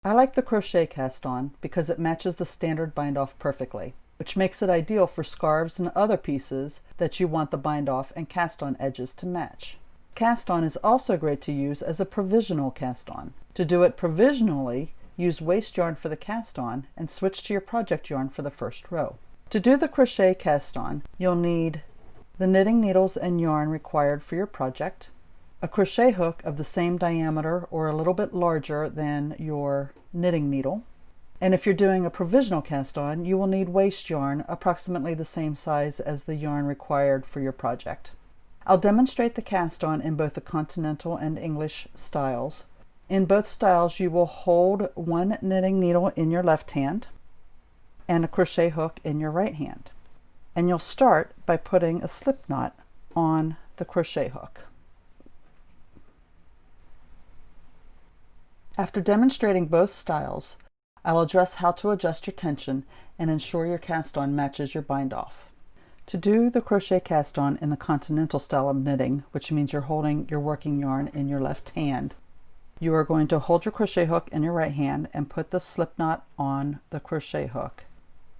I like the Crochet Cast On because it matches the standard bind off perfectly, which makes it ideal for scarves and other pieces that you want the bind off and cast on edges to match. Cast on is also great to use as a provisional cast on. To do it provisionally, use waste yarn for the cast on and switch to your project yarn for the first row. To do the crochet cast on, you'll need the knitting needles and yarn required for your project, a crochet hook of the same diameter or a little bit larger than your knitting needle, and if you're doing a provisional cast on, you will need waste yarn approximately the same size as the yarn required for your project. I'll demonstrate the cast on in both the Continental and English styles. In both styles, you will hold one knitting needle in your left hand and a crochet hook in your right hand. And you'll start by putting a slip knot on the crochet hook. After demonstrating both styles, I'll address how to adjust your tension and ensure your cast on matches your bind off. To do the crochet cast on in the Continental style of knitting, which means you're holding your working yarn in your left hand, you are going to hold your crochet hook in your right hand and put the slip knot on the crochet hook.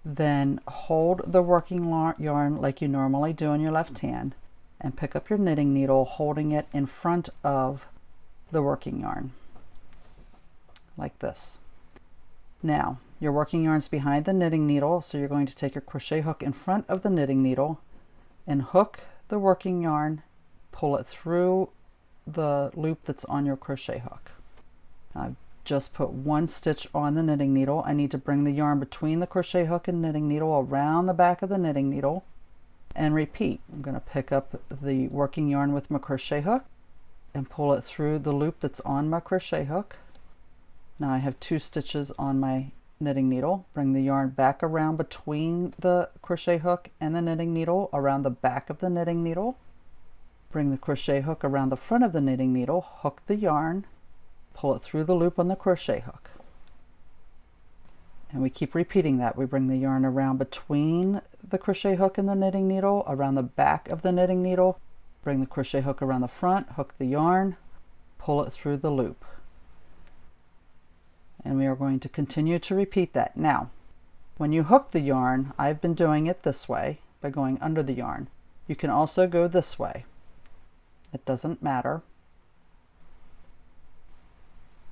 Then hold the working yarn like you normally do in your left hand and pick up your knitting needle, holding it in front of the working yarn, like this. Now, your working yarn's behind the knitting needle, so you're going to take your crochet hook in front of the knitting needle and hook the working yarn, pull it through the loop that's on your crochet hook. I've just put one stitch on the knitting needle. I need to bring the yarn between the crochet hook and knitting needle around the back of the knitting needle and repeat. I'm going to pick up the working yarn with my crochet hook and pull it through the loop that's on my crochet hook. Now I have 2 stitches on my knitting needle. Bring the yarn back around between the crochet hook and the knitting needle around the back of the knitting needle. Bring the crochet hook around the front of the knitting needle, hook the yarn, pull it through the loop on the crochet hook. And we keep repeating that. We bring the yarn around between the crochet hook and the knitting needle, around the back of the knitting needle, bring the crochet hook around the front, hook the yarn, pull it through the loop. And we are going to continue to repeat that. Now, when you hook the yarn, I've been doing it this way by going under the yarn. You can also go this way. It doesn't matter.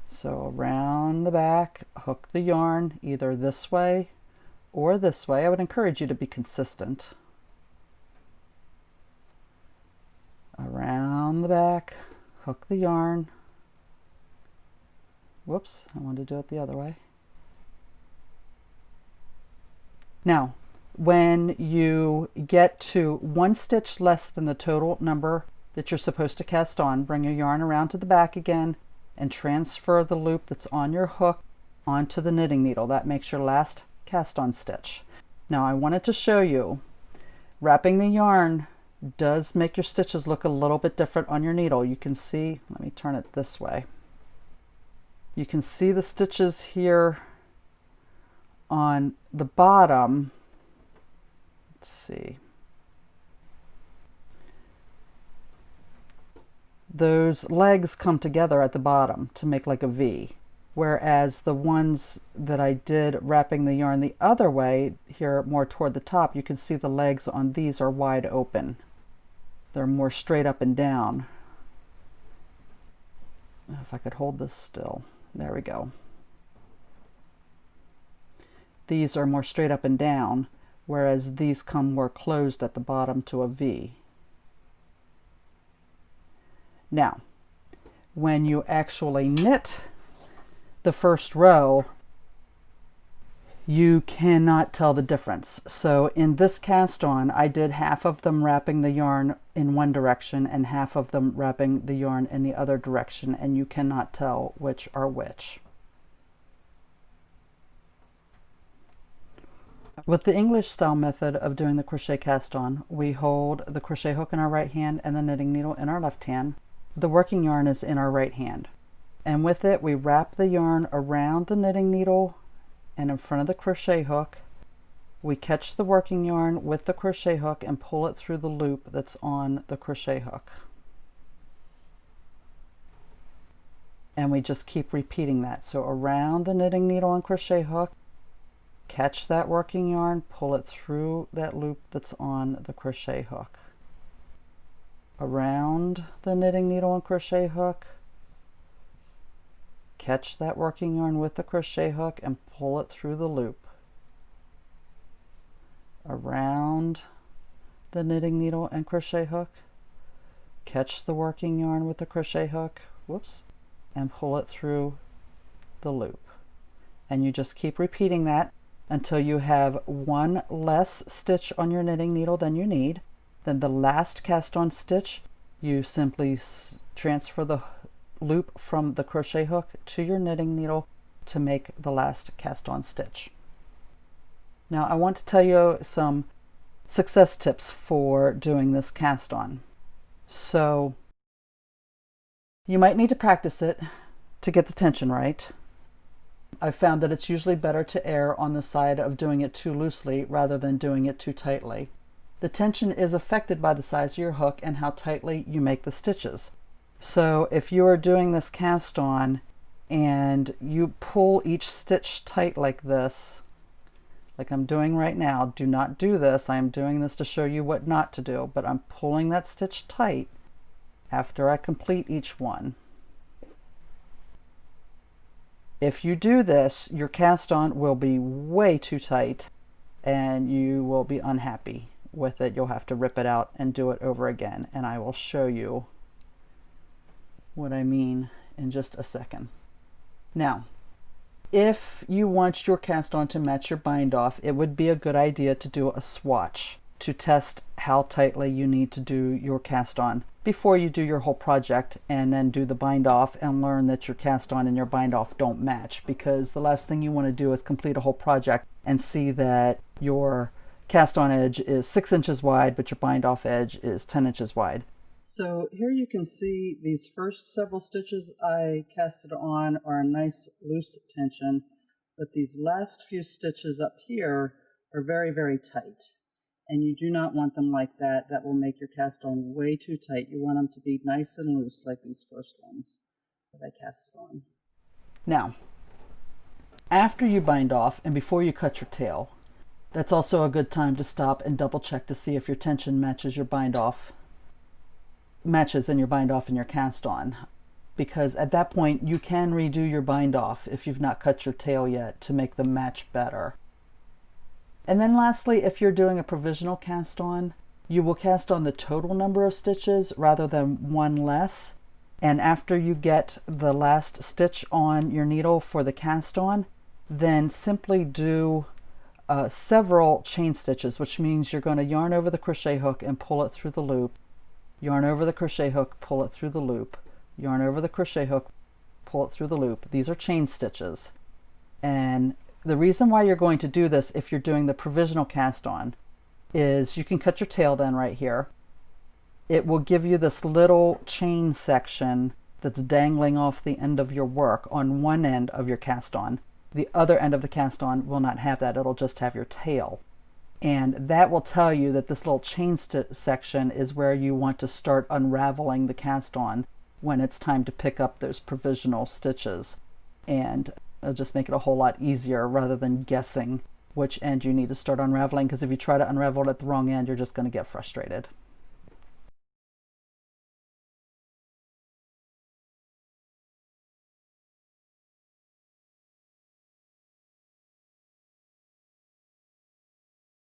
So around the back, hook the yarn either this way or this way. I would encourage you to be consistent. Around the back, hook the yarn. Whoops, I wanted to do it the other way. Now, when you get to 1 stitch less than the total number that you're supposed to cast on, bring your yarn around to the back again and transfer the loop that's on your hook onto the knitting needle. That makes your last cast on stitch. Now I wanted to show you, wrapping the yarn does make your stitches look a little bit different on your needle. You can see, let me turn it this way. You can see the stitches here on the bottom. Let's see. Those legs come together at the bottom to make like a V, whereas the ones that I did wrapping the yarn the other way, here more toward the top, you can see the legs on these are wide open. They're more straight up and down. If I could hold this still. There we go. These are more straight up and down, whereas these come more closed at the bottom to a V. Now, when you actually knit the first row, you cannot tell the difference. So in this cast on, I did half of them wrapping the yarn in one direction and half of them wrapping the yarn in the other direction, and you cannot tell which are which. With the English style method of doing the crochet cast on, we hold the crochet hook in our right hand and the knitting needle in our left hand. The working yarn is in our right hand. And with it, we wrap the yarn around the knitting needle and in front of the crochet hook. We catch the working yarn with the crochet hook and pull it through the loop that's on the crochet hook. And we just keep repeating that. So around the knitting needle and crochet hook, catch that working yarn, pull it through that loop that's on the crochet hook. Around the knitting needle and crochet hook, catch that working yarn with the crochet hook and pull it through the loop. Around the knitting needle and crochet hook, catch the working yarn with the crochet hook, whoops, and pull it through the loop. And you just keep repeating that until you have one less stitch on your knitting needle than you need. Then the last cast on stitch, you simply transfer the loop from the crochet hook to your knitting needle to make the last cast on stitch. Now I want to tell you some success tips for doing this cast on. So you might need to practice it to get the tension right. I've found that it's usually better to err on the side of doing it too loosely rather than doing it too tightly. The tension is affected by the size of your hook and how tightly you make the stitches. So if you are doing this cast on and you pull each stitch tight like this, like I'm doing right now, do not do this. I am doing this to show you what not to do, but I'm pulling that stitch tight after I complete each one. If you do this, your cast on will be way too tight and you will be unhappy with it. You'll have to rip it out and do it over again, and I will show you what I mean in just a second. Now, if you want your cast on to match your bind off, it would be a good idea to do a swatch to test how tightly you need to do your cast on before you do your whole project, and then do the bind off and learn that your cast on and your bind off don't match, because the last thing you want to do is complete a whole project and see that your cast on edge is 6 inches wide but your bind off edge is 10 inches wide. So here you can see these first several stitches I casted on are a nice loose tension, but these last few stitches up here are very, very tight. And you do not want them like that. That will make your cast on way too tight. You want them to be nice and loose like these first ones that I casted on. Now, after you bind off and before you cut your tail, that's also a good time to stop and double check to see if your tension matches your bind off, matches in your bind off and your cast on. Because at that point you can redo your bind off if you've not cut your tail yet to make them match better. And then lastly, if you're doing a provisional cast on, you will cast on the total number of stitches rather than one less. And after you get the last stitch on your needle for the cast on, then simply do several chain stitches, which means you're going to yarn over the crochet hook and pull it through the loop, yarn over the crochet hook, pull it through the loop, yarn over the crochet hook, pull it through the loop. These are chain stitches. And the reason why you're going to do this if you're doing the provisional cast on is you can cut your tail then right here. It will give you this little chain section that's dangling off the end of your work on one end of your cast on. The other end of the cast on will not have that. It'll just have your tail. And that will tell you that this little chain section is where you want to start unraveling the cast on when it's time to pick up those provisional stitches. And it'll just make it a whole lot easier rather than guessing which end you need to start unraveling, because if you try to unravel it at the wrong end, you're just going to get frustrated.